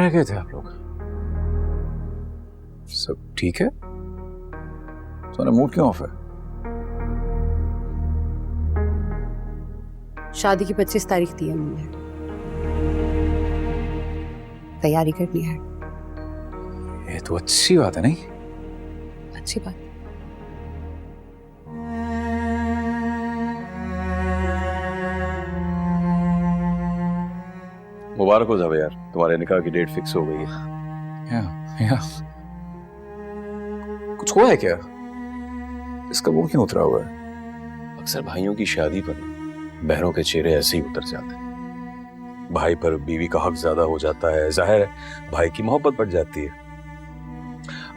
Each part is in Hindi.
रह गए थे आप लोग? सब ठीक है? तुम्हारा मूड क्यों ऑफ है? शादी की 25 तारीख दी है उन्होंने, तैयारी करनी है। ये तो अच्छी बात है, नहीं? अच्छी बात। मुबारक हो जावे यार, तुम्हारे निकाह की डेट फिक्स हो गई है। या कुछ हुआ है क्या? इसका वो क्यों उतरा हुआ है? अक्सर भाइयों की शादी पर बहनों के चेहरे ऐसे ही उतर जाते हैं। भाई पर बीवी का हक ज्यादा हो जाता है, जाहिर है भाई की मोहब्बत बढ़ जाती है।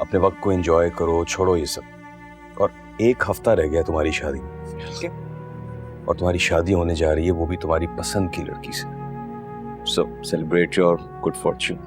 अपने वक्त को एंजॉय करो, छोड़ो ये सब। और 1 हफ्ता रह गया तुम्हारी शादी, और तुम्हारी शादी होने जा रही है वो भी तुम्हारी पसंद की लड़की से। So celebrate your good fortune.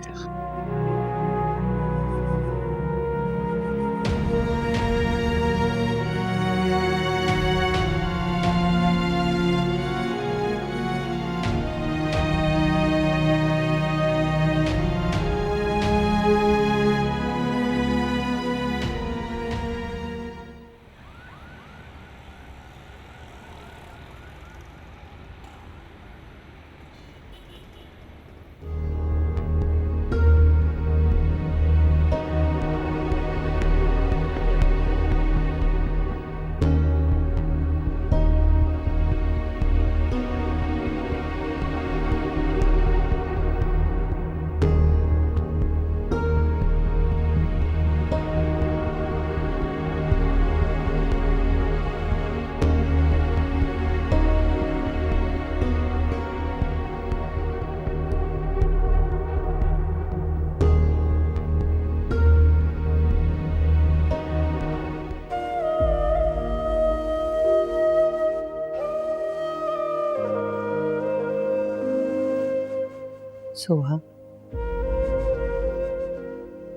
Soha,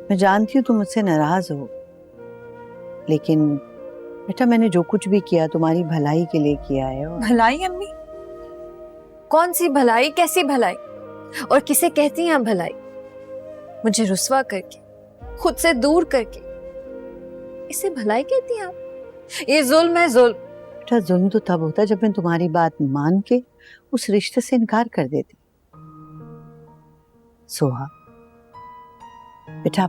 मैं जानती हूँ तुम मुझसे नाराज हो, लेकिन बेटा मैंने जो कुछ भी किया तुम्हारी भलाई के लिए किया है। और भलाई अम्मी? कौन सी भलाई, कैसी भलाई, और किसे कहती हैं आप भलाई? मुझे रुस्वा करके, खुद से दूर करके, इसे भलाई कहती हैं आप? ये जुल्म है, जुल्म। बेटा जुल्म तो तब होता जब मैं तुम्हारी बात मान के उस रिश्ते से इनकार कर देती। सोहा बेटा,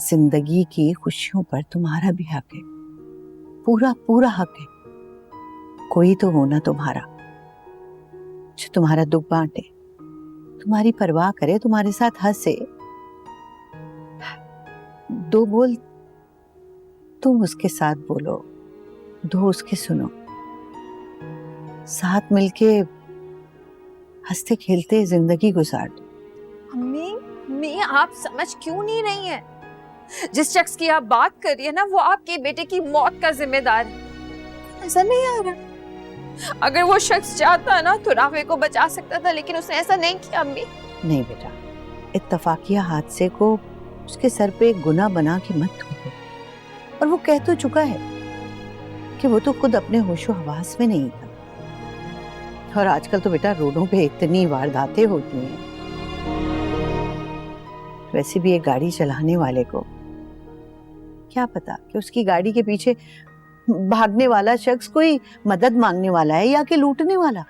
जिंदगी की खुशियों पर तुम्हारा भी हक है, पूरा पूरा हक है। कोई तो हो ना तुम्हारा जो तुम्हारा दुख बांटे, तुम्हारी परवाह करे, तुम्हारे साथ हंसे। 2 बोल तुम उसके साथ बोलो, 2 उसके सुनो, साथ मिलके हंसते खेलते जिंदगी गुजार दो। अम्मी आप समझ क्यों नहीं रही हैं? जिस शख्स की आप बात कर रही है ना, वो आपके बेटे की मौत का जिम्मेदार है। ऐसा नहीं आ रहा? अगर वो शख्स चाहता ना तो राफे को बचा सकता था, लेकिन उसने ऐसा नहीं किया अम्मी। नहीं बेटा, इत्तफाकिया हादसे को उसके सर पे एक गुनाह बना के मत थोपो। और वो कह तो चुका है कि वो तो खुद अपने होशो हवास में नहीं था। और आजकल तो बेटा रोडों पे इतनी वारदातें होती हैं, वैसे भी एक गाड़ी चलाने वाले को क्या पता कि उसकी गाड़ी के पीछे भागने वाला शख्स कोई मदद मांगने वाला है या कि लूटने वाला।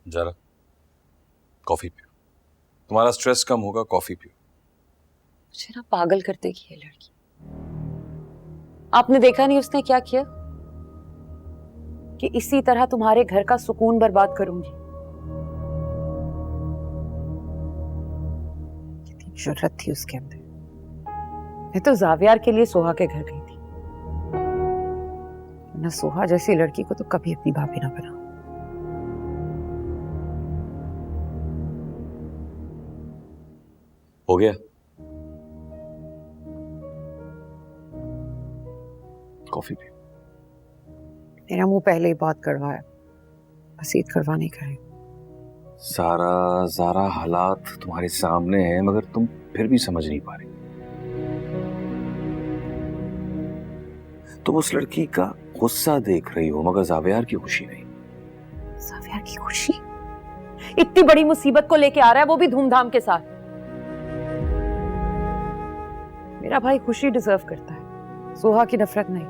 जरा कॉफी पियो, तुम्हारा स्ट्रेस कम होगा। कॉफी पियो। मुझे ना पागल कर देगी ये लड़की। आपने देखा नहीं उसने क्या किया, कि इसी तरह तुम्हारे घर का सुकून बर्बाद करूंगी। कितनी जुर्रत थी उसके अंदर। मैं तो जावियार के लिए सोहा के घर गई थी, ना सोहा जैसी लड़की को तो कभी अपनी भाभी ना बना। हो गया? कॉफी पियो। मेरा मुंह पहले ही बहुत कड़वा है, मसीद कड़वा नहीं करे। सारा हालात तुम्हारे सामने हैं, मगर तुम फिर भी समझ नहीं पा रही। तुम उस लड़की का गुस्सा देख रही हो मगर जावियार की खुशी नहीं। जावियार की खुशी? इतनी बड़ी मुसीबत को लेके आ रहा है, वो भी धूमधाम के साथ। मेरा भाई खुशी डिजर्व करता है, सोहा की नफरत नहीं।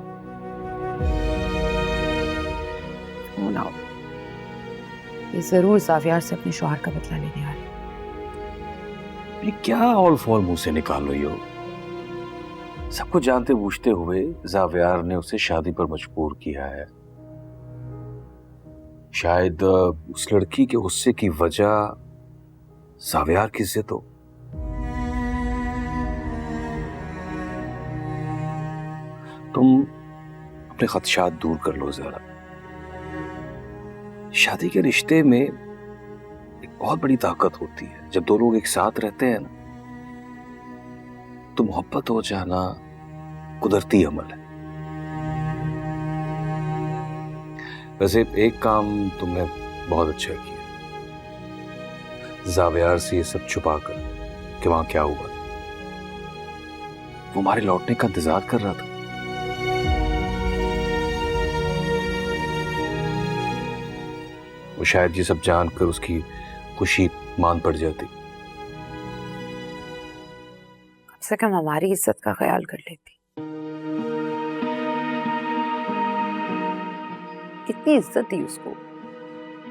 फोन आओ, ये जरूर जावियार से अपने शौहर का बदला लेने आ रही है। ये क्या ऑल फॉल मुंह से निकाल रही हो? सबको जानते बूझते हुए जावियार ने उसे शादी पर मजबूर किया है। शायद उस लड़की के गुस्से की वजह जावियार की इज्जत हो। तुम अपने खदशात दूर कर लो जरा। शादी के रिश्ते में एक बहुत बड़ी ताकत होती है। जब दो लोग एक साथ रहते हैं ना, तो मोहब्बत हो जाना कुदरती अमल है। वैसे एक काम तुमने बहुत अच्छा किया, जावियार से ये सब छुपाकर कि वहां क्या हुआ। वो हमारे लौटने का इंतजार कर रहा था। वो शायद ये सब जानकर उसकी खुशी मान पड़ जाती। कम से कम हमारी इज्जत का ख्याल कर लेती। कितनी इज्जत दी उसको,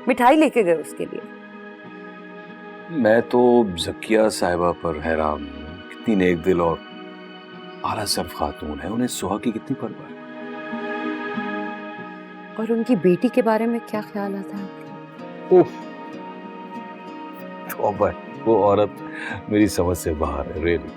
मिठाई लेके गए उसके लिए। मैं तो जकिया साहिबा पर हैरान हूं, कितनी नेक दिल और आला सर्फ खातून है। उन्हें सुहा की कितनी परवाह है। और उनकी बेटी के बारे में क्या ख्याल आता है? तौबा, वो औरत मेरी समझ से बाहर है, रियली।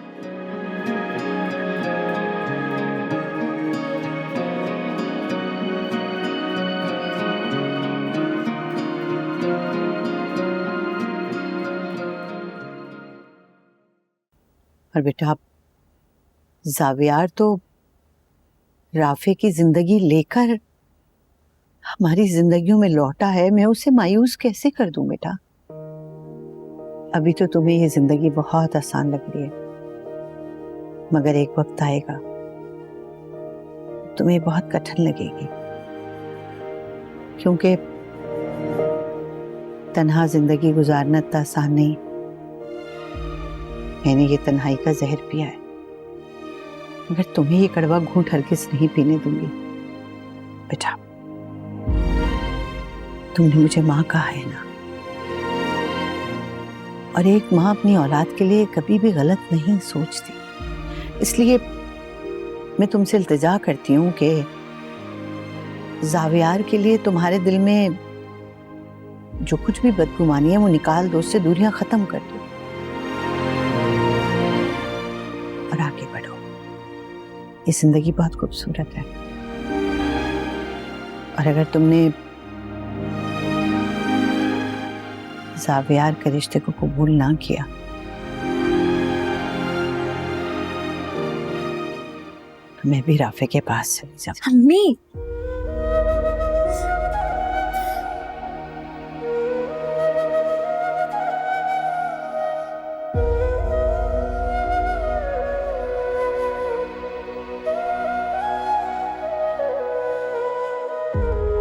और बेटा, जावियार तो राफे की जिंदगी लेकर हमारी जिंदगियों में लौटा है। मैं उसे मायूस कैसे कर दूं बेटा? अभी तो तुम्हें ये जिंदगी बहुत आसान लग रही है, मगर एक वक्त आएगा तुम्हें बहुत कठिन लगेगी, क्योंकि तन्हा जिंदगी गुजारना इतना आसान नहीं। मैंने ये तन्हाई का जहर पिया है, मगर तुम्हें ये कड़वा घूंट हरगिज़ नहीं पीने दूंगी बेटा। तुमने मुझे माँ कहा है ना, और एक माँ अपनी औलाद के लिए कभी भी गलत नहीं सोचती। इसलिए मैं तुमसे इल्तिजा करती हूँ कि जावियार के लिए तुम्हारे दिल में जो कुछ भी बदगुमानी है वो निकाल दो, उससे दूरियां खत्म कर दो और आगे बढ़ो। ये जिंदगी बहुत खूबसूरत है, और अगर तुमने जावियार के रिश्ते को कबूल ना किया तो मैं भी राफे के पास चली जाऊँ। अम्मी,